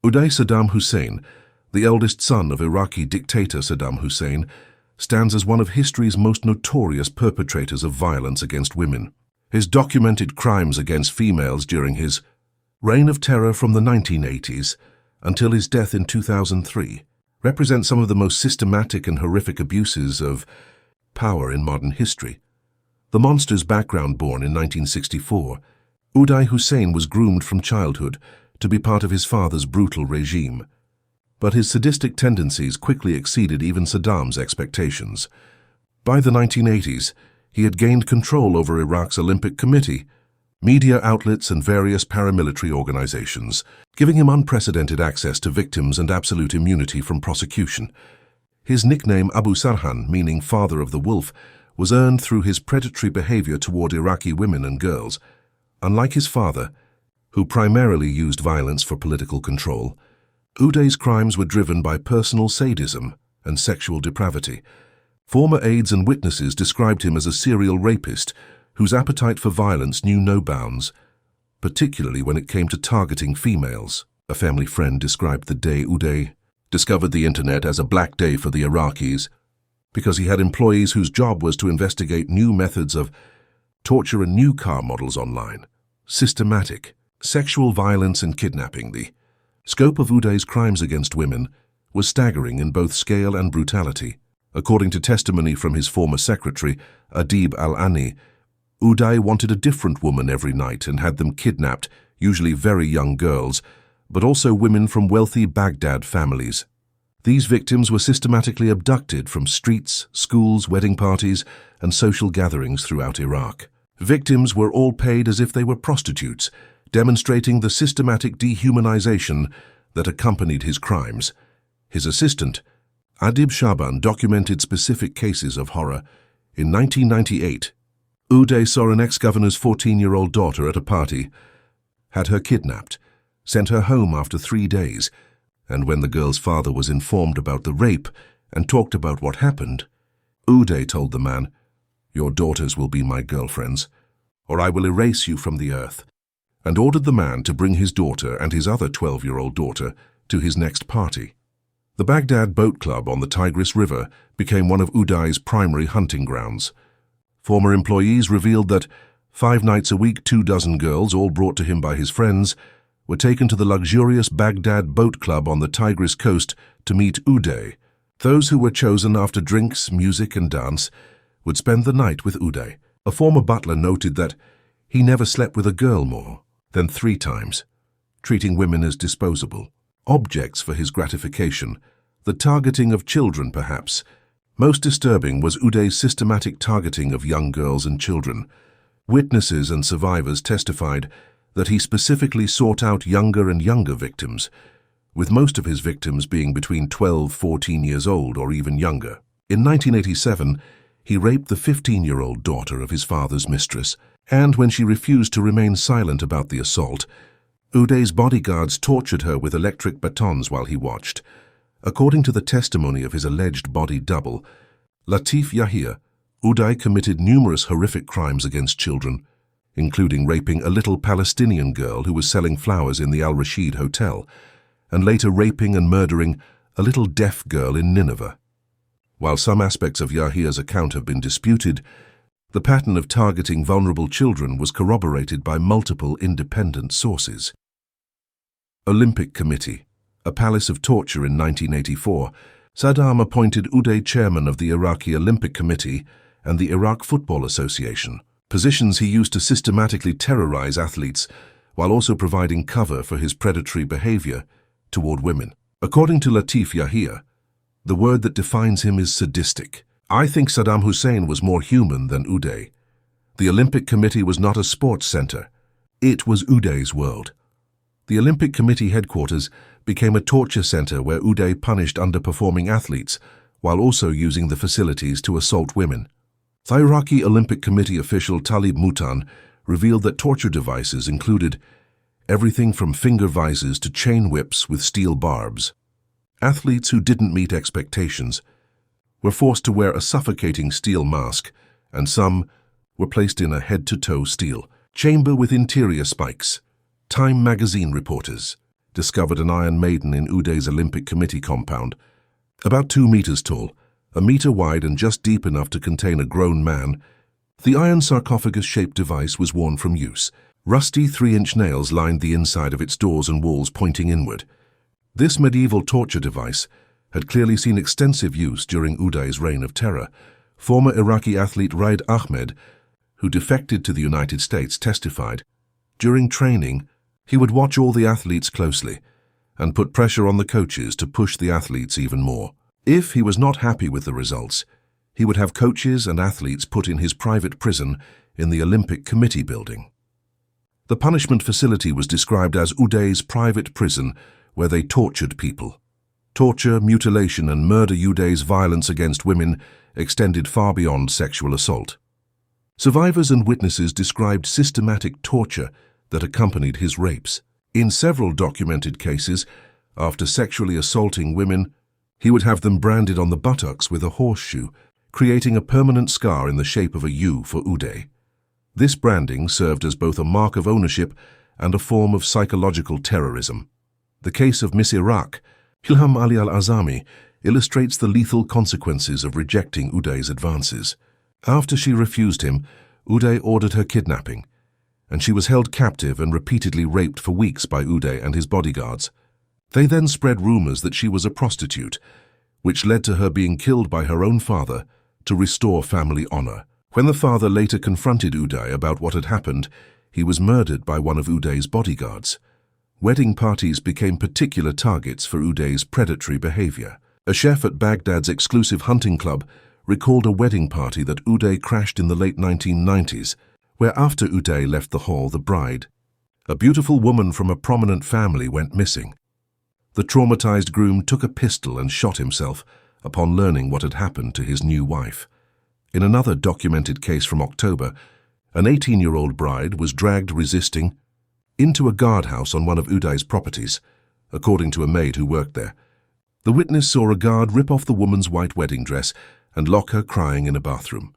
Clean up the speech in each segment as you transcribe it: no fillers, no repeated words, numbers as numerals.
Uday Saddam Hussein, the eldest son of Iraqi dictator Saddam Hussein, stands as one of history's most notorious perpetrators of violence against women. His documented crimes against females during his reign of terror from the 1980s until his death in 2003 represent some of the most systematic and horrific abuses of power in modern history. The monster's background born in 1964, Uday Hussein was groomed from childhood to be part of his father's brutal regime. But his sadistic tendencies quickly exceeded even Saddam's expectations. By the 1980s, he had gained control over Iraq's Olympic Committee, media outlets and various paramilitary organizations, giving him unprecedented access to victims and absolute immunity from prosecution. His nickname Abu Sarhan, meaning father of the wolf, was earned through his predatory behavior toward Iraqi women and girls. Unlike his father, who primarily used violence for political control, Uday's crimes were driven by personal sadism and sexual depravity. Former aides and witnesses described him as a serial rapist whose appetite for violence knew no bounds, particularly when it came to targeting females. A family friend described the day Uday discovered the internet as a black day for the Iraqis because he had employees whose job was to investigate new methods of torture and new car models online. Systematic, sexual violence and kidnapping. The scope of Uday's crimes against women was staggering in both scale and brutality. According to testimony from his former secretary, Adib al-Ani, Uday wanted a different woman every night and had them kidnapped, usually very young girls, but also women from wealthy Baghdad families. These victims were systematically abducted from streets, schools, wedding parties, and social gatherings throughout Iraq. Victims were all paid as if they were prostitutes, demonstrating the systematic dehumanization that accompanied his crimes. His assistant, Adib Shaban, documented specific cases of horror. In 1998, Uday saw an ex-governor's 14-year-old daughter at a party, had her kidnapped, sent her home after 3 days, and when the girl's father was informed about the rape and talked about what happened, Uday told the man, "Your daughters will be my girlfriends, or I will erase you from the earth," and ordered the man to bring his daughter and his other 12-year-old daughter to his next party. The Baghdad Boat Club on the Tigris River became one of Uday's primary hunting grounds. Former employees revealed that 5 nights a week, 24 girls, all brought to him by his friends, were taken to the luxurious Baghdad Boat Club on the Tigris coast to meet Uday. Those who were chosen after drinks, music, and dance would spend the night with Uday. A former butler noted that he never slept with a girl more than 3 times, treating women as disposable objects for his gratification. The targeting of children, perhaps. Most disturbing was Uday's systematic targeting of young girls and children. Witnesses and survivors testified that he specifically sought out younger and younger victims, with most of his victims being between 12, 14 years old or even younger. In 1987, he raped the 15-year-old daughter of his father's mistress, and when she refused to remain silent about the assault, Uday's bodyguards tortured her with electric batons while he watched. According to the testimony of his alleged body double, Latif Yahia, Uday committed numerous horrific crimes against children, including raping a little Palestinian girl who was selling flowers in the Al Rashid Hotel, and later raping and murdering a little deaf girl in Nineveh. While some aspects of Yahia's account have been disputed, the pattern of targeting vulnerable children was corroborated by multiple independent sources. Olympic Committee, a palace of torture in 1984, Saddam appointed Uday chairman of the Iraqi Olympic Committee and the Iraq Football Association, positions he used to systematically terrorize athletes while also providing cover for his predatory behavior toward women. According to Latif Yahia, the word that defines him is sadistic. "I think Saddam Hussein was more human than Uday. The Olympic Committee was not a sports center. It was Uday's world." The Olympic Committee headquarters became a torture center where Uday punished underperforming athletes while also using the facilities to assault women. The Iraqi Olympic Committee official Talib Mutan revealed that torture devices included everything from finger vises to chain whips with steel barbs. Athletes who didn't meet expectations were forced to wear a suffocating steel mask, and some were placed in a head-to-toe steel chamber with interior spikes. Time magazine reporters discovered an Iron Maiden in Uday's Olympic Committee compound. About 2 meters tall, a meter wide and just deep enough to contain a grown man, the iron sarcophagus-shaped device was worn from use. Rusty 3-inch nails lined the inside of its doors and walls pointing inward. This medieval torture device had clearly seen extensive use during Uday's reign of terror. Former Iraqi athlete Raid Ahmed, who defected to the United States, testified. During training, he would watch all the athletes closely and put pressure on the coaches to push the athletes even more. If he was not happy with the results, he would have coaches and athletes put in his private prison in the Olympic Committee building. The punishment facility was described as Uday's private prison, where they tortured people. Torture, mutilation, and murder. Uday's violence against women extended far beyond sexual assault. Survivors and witnesses described systematic torture that accompanied his rapes. In several documented cases, after sexually assaulting women, he would have them branded on the buttocks with a horseshoe, creating a permanent scar in the shape of a U for Uday. This branding served as both a mark of ownership and a form of psychological terrorism. The case of Miss Iraq, Ilham Ali al-Azami, illustrates the lethal consequences of rejecting Uday's advances. After she refused him, Uday ordered her kidnapping, and she was held captive and repeatedly raped for weeks by Uday and his bodyguards. They then spread rumors that she was a prostitute, which led to her being killed by her own father to restore family honor. When the father later confronted Uday about what had happened, he was murdered by one of Uday's bodyguards. Wedding parties became particular targets for Uday's predatory behavior. A chef at Baghdad's exclusive hunting club recalled a wedding party that Uday crashed in the late 1990s, where after Uday left the hall, the bride, a beautiful woman from a prominent family, went missing. The traumatized groom took a pistol and shot himself upon learning what had happened to his new wife. In another documented case from October, an 18-year-old bride was dragged resisting into a guardhouse on one of Uday's properties, according to a maid who worked there. The witness saw a guard rip off the woman's white wedding dress and lock her crying in a bathroom.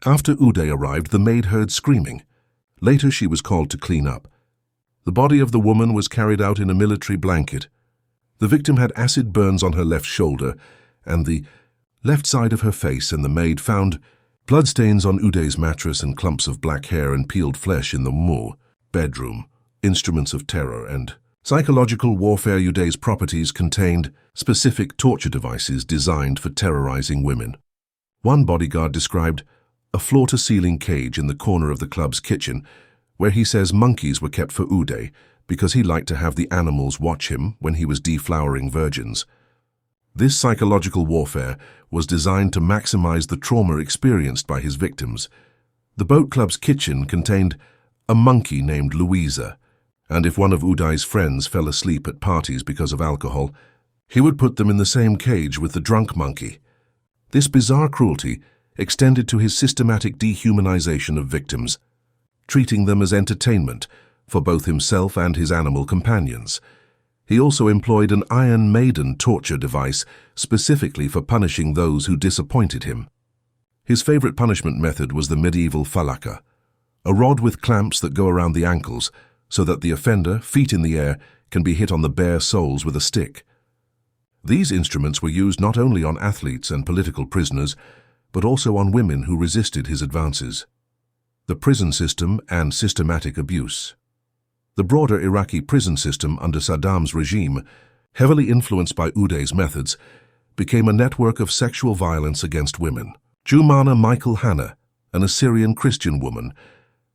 After Uday arrived, the maid heard screaming. Later, she was called to clean up. The body of the woman was carried out in a military blanket. The victim had acid burns on her left shoulder and the left side of her face, and the maid found bloodstains on Uday's mattress and clumps of black hair and peeled flesh in the bedroom. Instruments of terror and psychological warfare. Uday's properties contained specific torture devices designed for terrorizing women. One bodyguard described a floor-to-ceiling cage in the corner of the club's kitchen, where he says monkeys were kept for Uday because he liked to have the animals watch him when he was deflowering virgins. This psychological warfare was designed to maximize the trauma experienced by his victims. The boat club's kitchen contained a monkey named Louisa, and if one of Uday's friends fell asleep at parties because of alcohol, he would put them in the same cage with the drunk monkey. This bizarre cruelty extended to his systematic dehumanization of victims, treating them as entertainment for both himself and his animal companions. He also employed an Iron Maiden torture device specifically for punishing those who disappointed him. His favorite punishment method was the medieval falaka, a rod with clamps that go around the ankles so that the offender, feet in the air, can be hit on the bare soles with a stick. These instruments were used not only on athletes and political prisoners, but also on women who resisted his advances. The prison system and systematic abuse. The broader Iraqi prison system under Saddam's regime, heavily influenced by Uday's methods, became a network of sexual violence against women. Jumana Michael Hanna, an Assyrian Christian woman,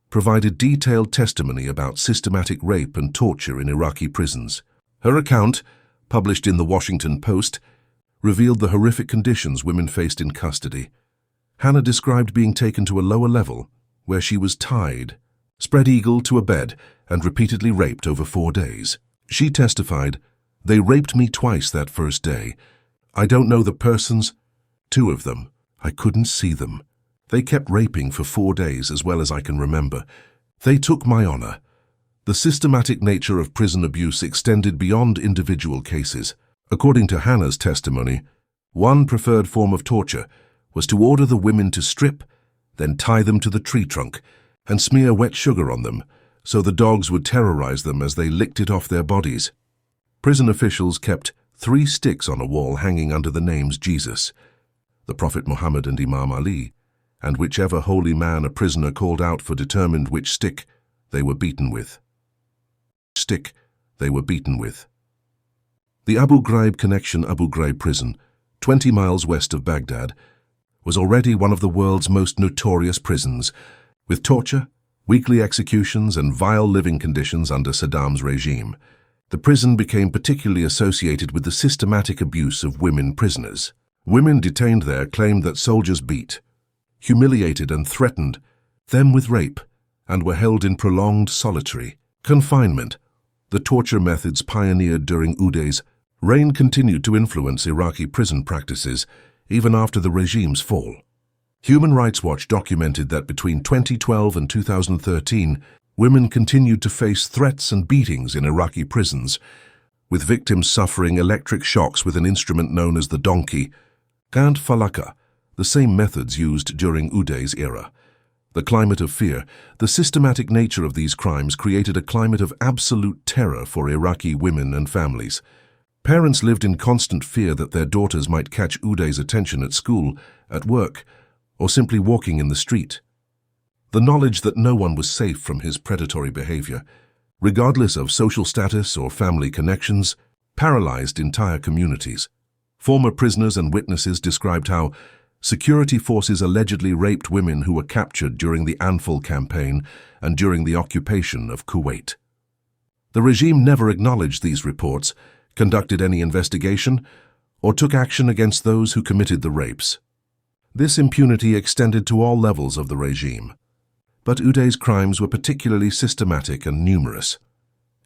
provided detailed testimony about systematic rape and torture in Iraqi prisons. Her account, published in the Washington Post, revealed the horrific conditions women faced in custody. Hanna described being taken to a lower level, where she was tied, spread-eagled to a bed, and repeatedly raped over 4 days. She testified, "They raped me twice that first day. I don't know the persons. 2 of them. I couldn't see them. They kept raping for 4 days as well as I can remember. They took my honor." The systematic nature of prison abuse extended beyond individual cases. According to Hanna's testimony, one preferred form of torture was to order the women to strip, then tie them to the tree trunk and smear wet sugar on them, so the dogs would terrorize them as they licked it off their bodies. Prison officials kept 3 sticks on a wall hanging under the names Jesus, the Prophet Muhammad and Imam Ali, and whichever holy man a prisoner called out for determined which stick they were beaten with. The Abu Ghraib connection Abu Ghraib prison, 20 miles west of Baghdad, was already one of the world's most notorious prisons, with torture, weekly executions, and vile living conditions under Saddam's regime. The prison became particularly associated with the systematic abuse of women prisoners. Women detained there claimed that soldiers beat, humiliated, and threatened them with rape, and were held in prolonged solitary confinement. The torture methods pioneered during Uday's reign continued to influence Iraqi prison practices even after the regime's fall. Human Rights Watch documented that between 2012 and 2013, women continued to face threats and beatings in Iraqi prisons, with victims suffering electric shocks with an instrument known as the donkey and falaka, the same methods used during Uday's era. The climate of fear, the systematic nature of these crimes created a climate of absolute terror for Iraqi women and families. Parents lived in constant fear that their daughters might catch Uday's attention at school, at work, or simply walking in the street. The knowledge that no one was safe from his predatory behavior, regardless of social status or family connections, paralyzed entire communities. Former prisoners and witnesses described how security forces allegedly raped women who were captured during the Anfal campaign and during the occupation of Kuwait. The regime never acknowledged these reports, conducted any investigation, or took action against those who committed the rapes. This impunity extended to all levels of the regime. But Uday's crimes were particularly systematic and numerous.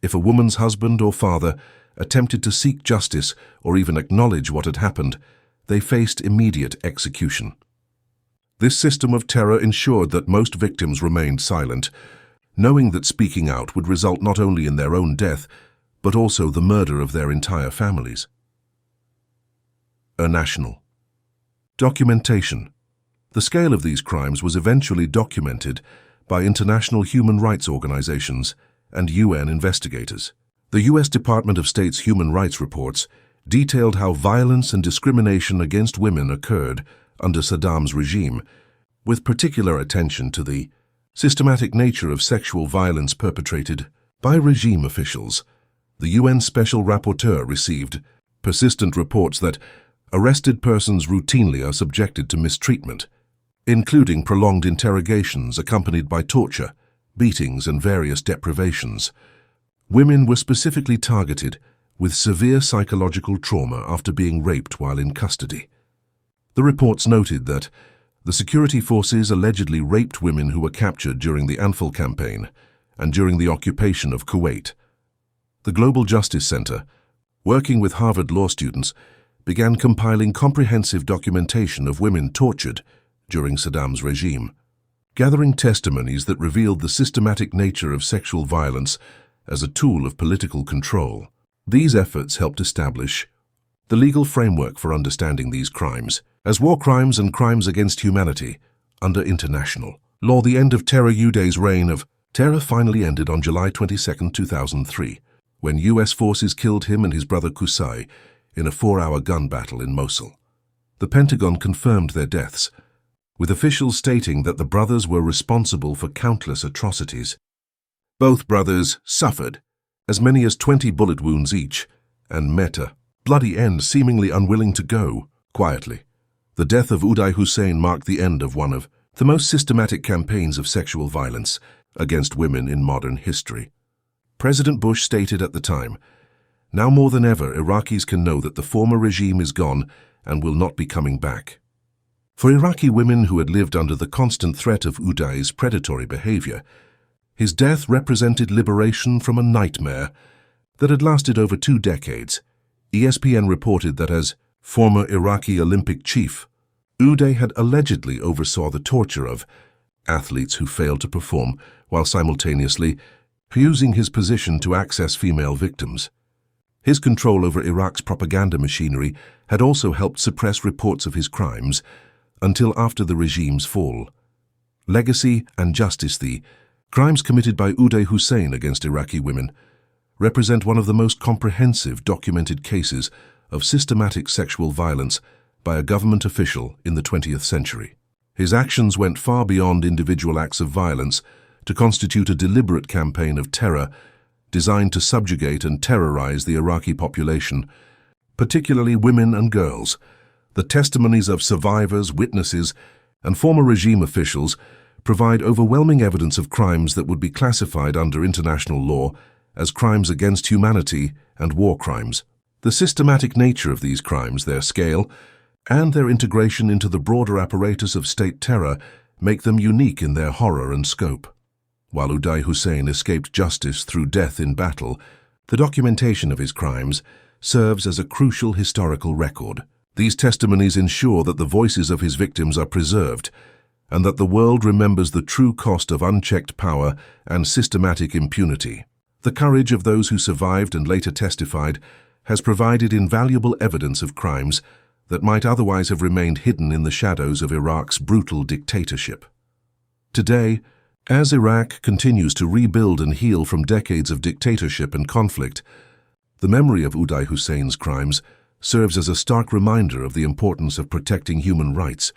If a woman's husband or father attempted to seek justice or even acknowledge what had happened, they faced immediate execution. This system of terror ensured that most victims remained silent, knowing that speaking out would result not only in their own death, but also the murder of their entire families. National documentation. The scale of these crimes was eventually documented by international human rights organizations and UN investigators. The U.S. Department of State's human rights reports detailed how violence and discrimination against women occurred under Saddam's regime, with particular attention to the systematic nature of sexual violence perpetrated by regime officials. The UN Special Rapporteur received persistent reports that arrested persons routinely are subjected to mistreatment, including prolonged interrogations accompanied by torture, beatings, and various deprivations. Women were specifically targeted with severe psychological trauma after being raped while in custody. The reports noted that the security forces allegedly raped women who were captured during the Anfal campaign and during the occupation of Kuwait. The Global Justice Center, working with Harvard law students, began compiling comprehensive documentation of women tortured during Saddam's regime, gathering testimonies that revealed the systematic nature of sexual violence as a tool of political control. These efforts helped establish the legal framework for understanding these crimes as war crimes and crimes against humanity under international law. The end of Terror Uday's reign of terror finally ended on July 22, 2003, when U.S. forces killed him and his brother Qusay in a 4-hour gun battle in Mosul. The Pentagon confirmed their deaths, with officials stating that the brothers were responsible for countless atrocities. Both brothers suffered as many as 20 bullet wounds each and met a bloody end, seemingly unwilling to go quietly. The death of Uday Hussein marked the end of one of the most systematic campaigns of sexual violence against women in modern history. President Bush stated at the time, "Now more than ever, Iraqis can know that the former regime is gone and will not be coming back." For Iraqi women who had lived under the constant threat of Uday's predatory behavior, his death represented liberation from a nightmare that had lasted over 2 decades. ESPN reported that as former Iraqi Olympic chief, Uday had allegedly oversaw the torture of athletes who failed to perform, while simultaneously using his position to access female victims. His control over Iraq's propaganda machinery had also helped suppress reports of his crimes until after the regime's fall. Legacy and justice. The crimes committed by Uday Hussein against Iraqi women represent one of the most comprehensive documented cases of systematic sexual violence by a government official in the 20th century. His actions went far beyond individual acts of violence to constitute a deliberate campaign of terror designed to subjugate and terrorize the Iraqi population, particularly women and girls. The testimonies of survivors, witnesses, and former regime officials provide overwhelming evidence of crimes that would be classified under international law as crimes against humanity and war crimes. The systematic nature of these crimes, their scale, and their integration into the broader apparatus of state terror make them unique in their horror and scope. While Uday Hussein escaped justice through death in battle, the documentation of his crimes serves as a crucial historical record. These testimonies ensure that the voices of his victims are preserved and that the world remembers the true cost of unchecked power and systematic impunity. The courage of those who survived and later testified has provided invaluable evidence of crimes that might otherwise have remained hidden in the shadows of Iraq's brutal dictatorship. Today, as Iraq continues to rebuild and heal from decades of dictatorship and conflict, the memory of Uday Hussein's crimes serves as a stark reminder of the importance of protecting human rights,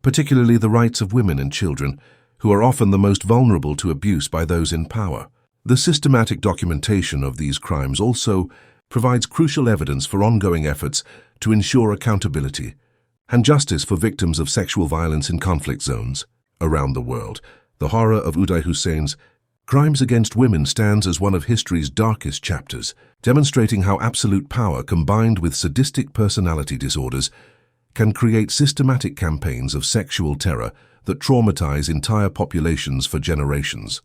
particularly the rights of women and children, who are often the most vulnerable to abuse by those in power. The systematic documentation of these crimes also provides crucial evidence for ongoing efforts to ensure accountability and justice for victims of sexual violence in conflict zones around the world. The horror of Uday Hussein's crimes against women stands as one of history's darkest chapters, demonstrating how absolute power combined with sadistic personality disorders can create systematic campaigns of sexual terror that traumatize entire populations for generations.